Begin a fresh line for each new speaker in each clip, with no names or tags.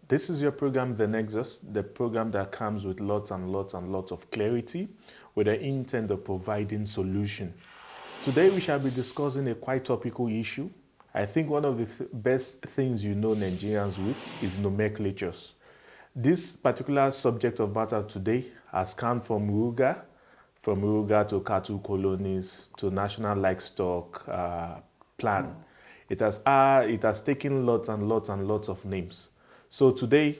This is your program, The Nexus, the program that comes with lots and lots and lots of clarity with the intent of providing solution. Today we shall be discussing a quite topical issue. I think one of the best things you know Nigerians with is nomenclatures. This particular subject of matter today has come from RUGA to cattle colonies to national livestock plan. It has taken lots and lots and lots of names. So today,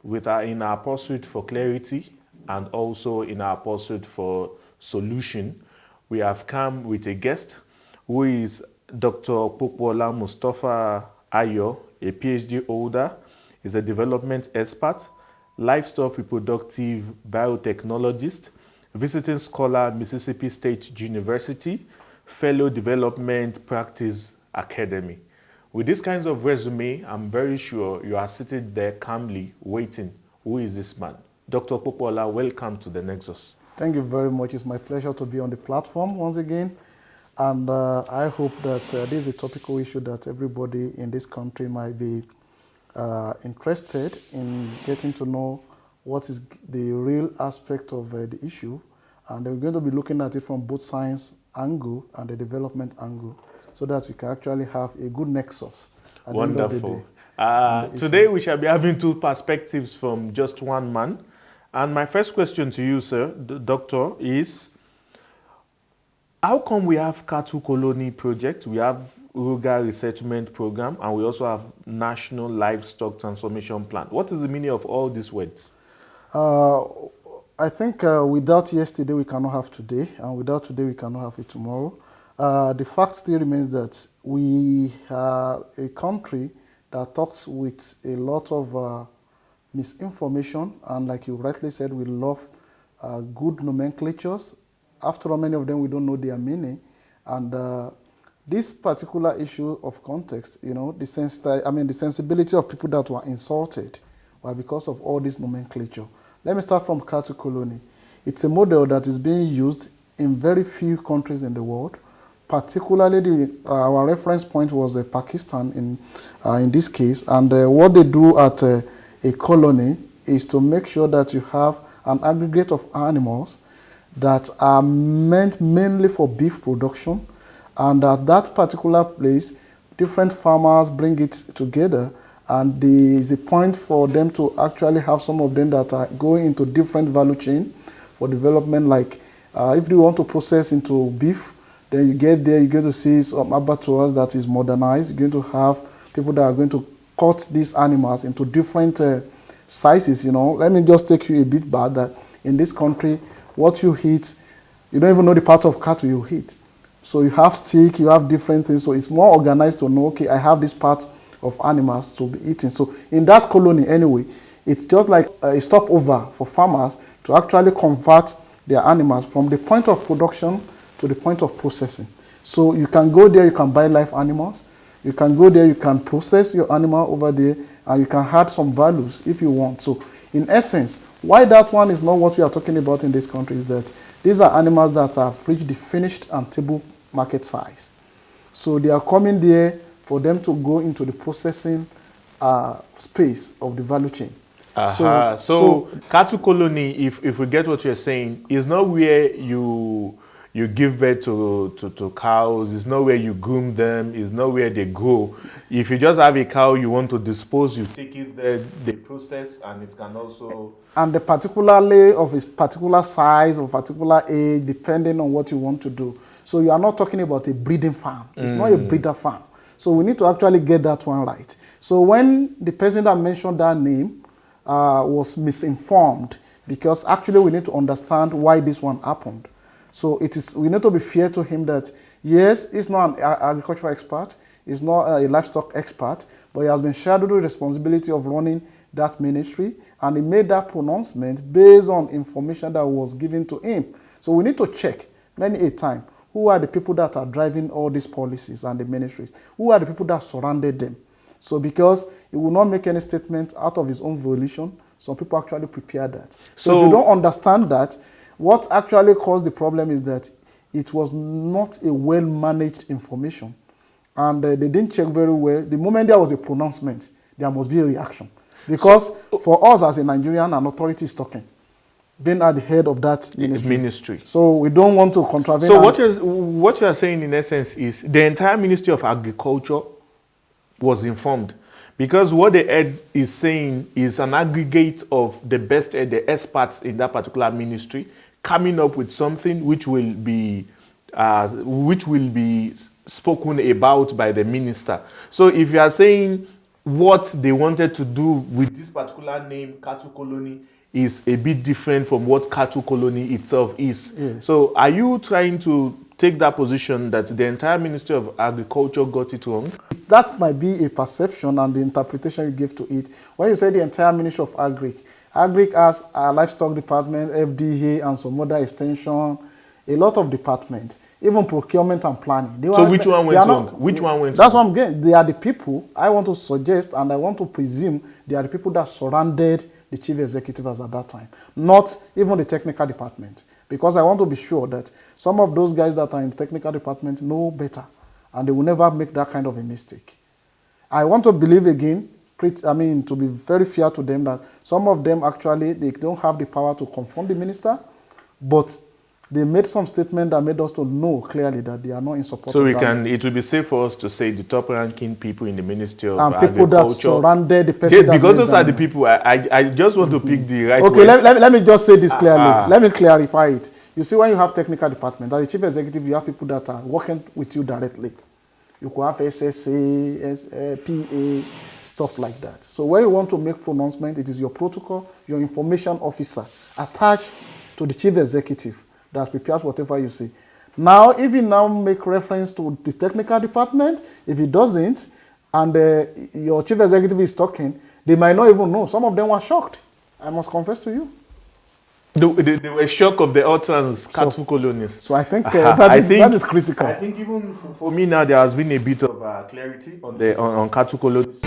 in our pursuit for clarity and also in our pursuit for solution, we have come with a guest who is Dr. Poopola Mustapha Ayo, a PhD holder, is a development expert, livestock reproductive biotechnologist, visiting scholar, Mississippi State University, fellow development practice academy. With this kinds of resume, I'm very sure you are sitting there calmly waiting. Who is this man? Dr. Poopola, welcome to the Nexus.
Thank you very much. It's my pleasure to be on the platform once again. And I hope that this is a topical issue that everybody in this country might be interested in getting to know what is the real aspect of the issue. And we're going to be looking at it from both science angle and the development angle so that we can actually have a good nexus at the end of the day.
Today we shall be having two perspectives from just one man. And my first question to you, sir, doctor, is how come we have cattle colony project, we have RUGA resettlement program, and we also have national livestock transformation plan? What is the meaning of all these words?
I think without yesterday we cannot have today, and without today we cannot have it tomorrow. The fact still remains that we are a country that talks with a lot of misinformation, and like you rightly said, we love good nomenclatures. After all, many of them we don't know their meaning, and this particular issue of context, you know, the sensibility of people that were insulted were because of all this nomenclature. Let me start from cattle colony. It's a model that is being used in very few countries in the world. Particularly, our reference point was Pakistan in this case, and what they do at a colony is to make sure that you have an aggregate of animals that are meant mainly for beef production, and at that particular place, different farmers bring it together, and there is a point for them to actually have some of them that are going into different value chain for development, like if you want to process into beef, then you get there, you're going to see some abattoirs that is modernized. You're going to have people that are going to cut these animals into different sizes, you know. Let me just take you a bit back that in this country, what you eat, you don't even know the part of cattle you eat. So you have steak, you have different things. So it's more organized to know, okay, I have this part of animals to be eaten. So in that colony anyway, it's just like a stopover for farmers to actually convert their animals from the point of production to the point of processing. So you can go there, you can buy live animals. You can go there, you can process your animal over there, and you can add some values if you want. So in essence, why that one is not what we are talking about in this country is that these are animals that have reached the finished and table market size. So they are coming there for them to go into the processing space of the value chain.
So cattle colony, if we get what you're saying, is not where you give birth to cows, it's not where you groom them, it's not where they grow. If you just have a cow you want to dispose, you take it there, they process, and it can also...
And the particularly of its particular size or particular age, depending on what you want to do. So you are not talking about a breeding farm. It's not a breeder farm. So we need to actually get that one right. So when the person that mentioned that name was misinformed, because actually we need to understand why this one happened. So we need to be fair to him that, yes, he's not an agricultural expert, he's not a livestock expert, but he has been shadowed with the responsibility of running that ministry, and he made that pronouncement based on information that was given to him. So we need to check many a time, who are the people that are driving all these policies and the ministries? Who are the people that surrounded them? So because he will not make any statement out of his own volition, some people actually prepare that. So if you don't understand that, what actually caused the problem is that it was not a well-managed information. And they didn't check very well. The moment there was a pronouncement, there must be a reaction. Because for us as a Nigerian, an authority is talking, being at the head of that ministry. So we don't want to contravene.
So what you are saying in essence is the entire Ministry of Agriculture was informed, because what the head is saying is an aggregate of the best the experts in that particular ministry coming up with something which will be spoken about by the minister. So if you are saying what they wanted to do with this particular name, cattle colony, is a bit different from what cattle colony itself is.
Yes.
So are you trying to take that position that the entire Ministry of Agriculture got it wrong?
That might be a perception and the interpretation you give to it. When you say the entire Ministry of Agric has a livestock department, FDA, and some other extension, a lot of departments, even procurement and planning.
So which one went wrong? Which one went wrong?
That's what I'm getting. They are the people I want to suggest, and I want to presume they are the people that surrounded the chief executive at that time, not even the technical department. Because I want to be sure that some of those guys that are in the technical department know better, and they will never make that kind of a mistake. I want to believe again, to be very fair to them, that some of them actually, they don't have the power to confront the minister, but they made some statement that made us to know clearly that they are not in support.
So it will be safe for us to say the top-ranking people in the Ministry of Agriculture.
And people that surrounded the person.
Because those are the people, I just want to pick the right
Okay, let me just say this clearly. Let me clarify it. You see, when you have technical department, as the chief executive, you have people that are working with you directly. You could have SSA, PA, stuff like that. So when you want to make pronouncement, it is your protocol, your information officer attached to the chief executive that prepares whatever you see. Now, if you now make reference to the technical department, if he doesn't, and your chief executive is talking, they might not even know. Some of them were shocked, I must confess to you.
They were shocked of the utterance, cattle colonies.
So I think that is critical.
I think even for me now, there has been a bit of clarity on cattle colonies.